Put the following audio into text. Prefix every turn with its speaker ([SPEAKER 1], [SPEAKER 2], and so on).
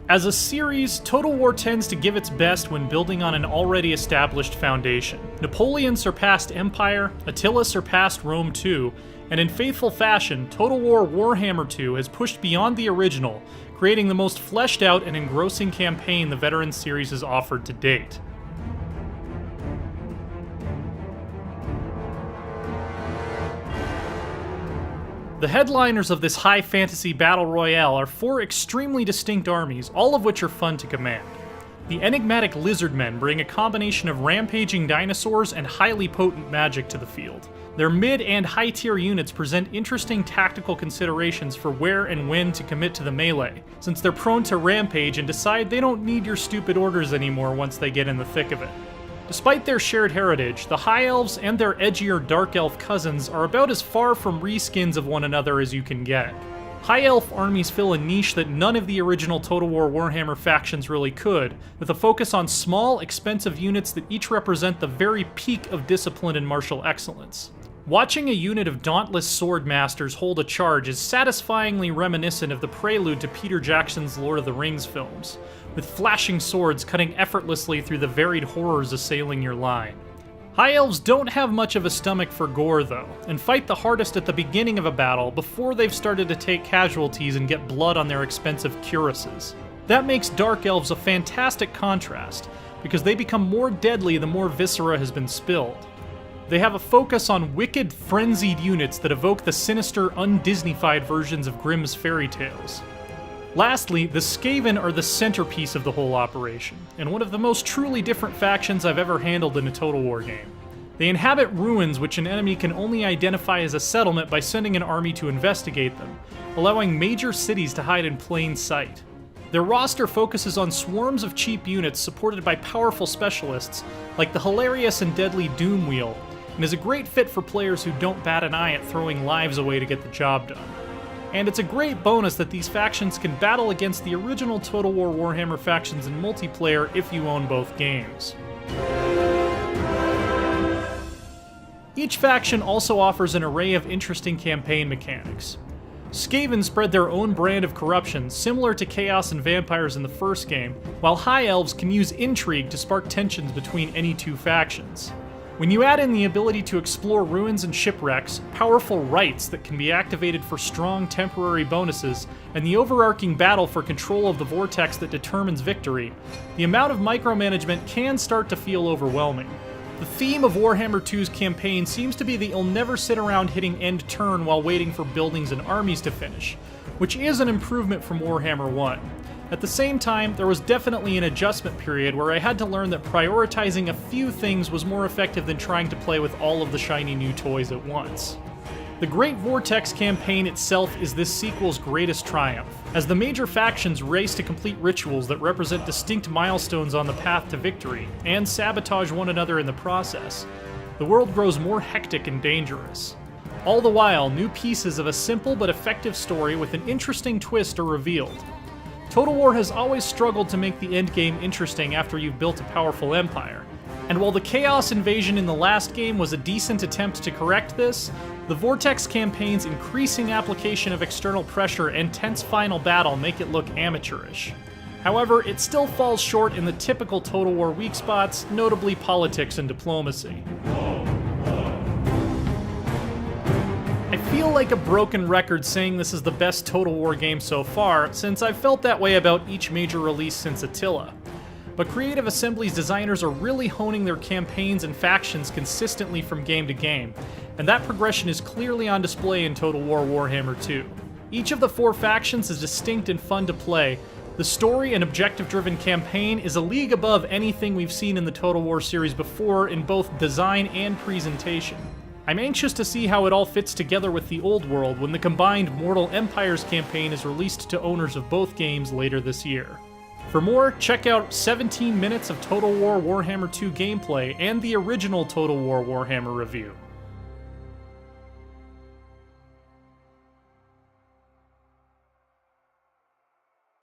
[SPEAKER 1] As a series, Total War tends to give its best when building on an already established foundation. Napoleon surpassed Empire, Attila surpassed Rome 2, and in faithful fashion, Total War Warhammer 2 has pushed beyond the original, creating the most fleshed out and engrossing campaign the Veterans series has offered to date. The headliners of this high fantasy battle royale are 4 extremely distinct armies, all of which are fun to command. The enigmatic Lizardmen bring a combination of rampaging dinosaurs and highly potent magic to the field. Their mid and high tier units present interesting tactical considerations for where and when to commit to the melee, since they're prone to rampage and decide they don't need your stupid orders anymore once they get in the thick of it. Despite their shared heritage, the High Elves and their edgier Dark Elf cousins are about as far from reskins of one another as you can get. High Elf armies fill a niche that none of the original Total War Warhammer factions really could, with a focus on small, expensive units that each represent the very peak of discipline and martial excellence. Watching a unit of dauntless sword masters hold a charge is satisfyingly reminiscent of the prelude to Peter Jackson's Lord of the Rings films, with flashing swords cutting effortlessly through the varied horrors assailing your line. High Elves don't have much of a stomach for gore though, and fight the hardest at the beginning of a battle before they've started to take casualties and get blood on their expensive cuirasses. That makes Dark Elves a fantastic contrast, because they become more deadly the more viscera has been spilled. They have a focus on wicked, frenzied units that evoke the sinister, un-Disneyfied versions of Grimm's fairy tales. Lastly, the Skaven are the centerpiece of the whole operation, and one of the most truly different factions I've ever handled in a Total War game. They inhabit ruins which an enemy can only identify as a settlement by sending an army to investigate them, allowing major cities to hide in plain sight. Their roster focuses on swarms of cheap units supported by powerful specialists, like the hilarious and deadly Doom Wheel, and is a great fit for players who don't bat an eye at throwing lives away to get the job done. And it's a great bonus that these factions can battle against the original Total War Warhammer factions in multiplayer if you own both games. Each faction also offers an array of interesting campaign mechanics. Skaven spread their own brand of corruption, similar to Chaos and Vampires in the first game, while High Elves can use intrigue to spark tensions between any two factions. When you add in the ability to explore ruins and shipwrecks, powerful rights that can be activated for strong temporary bonuses, and the overarching battle for control of the vortex that determines victory, the amount of micromanagement can start to feel overwhelming. The theme of Warhammer 2's campaign seems to be that you'll never sit around hitting end turn while waiting for buildings and armies to finish, which is an improvement from Warhammer 1. At the same time, there was definitely an adjustment period where I had to learn that prioritizing a few things was more effective than trying to play with all of the shiny new toys at once. The Great Vortex campaign itself is this sequel's greatest triumph, as the major factions race to complete rituals that represent distinct milestones on the path to victory, and sabotage one another in the process. The world grows more hectic and dangerous. All the while, new pieces of a simple but effective story with an interesting twist are revealed. Total War has always struggled to make the endgame interesting after you've built a powerful empire, and while the Chaos Invasion in the last game was a decent attempt to correct this, the Vortex campaign's increasing application of external pressure and tense final battle make it look amateurish. However, it still falls short in the typical Total War weak spots, notably politics and diplomacy. I feel like a broken record saying this is the best Total War game so far, since I've felt that way about each major release since Attila. But Creative Assembly's designers are really honing their campaigns and factions consistently from game to game, and that progression is clearly on display in Total War Warhammer 2. Each of the 4 factions is distinct and fun to play. The story and objective-driven campaign is a league above anything we've seen in the Total War series before in both design and presentation. I'm anxious to see how it all fits together with the old world when the combined Mortal Empires campaign is released to owners of both games later this year. For more, check out 17 minutes of Total War Warhammer 2 gameplay and the original Total War Warhammer review.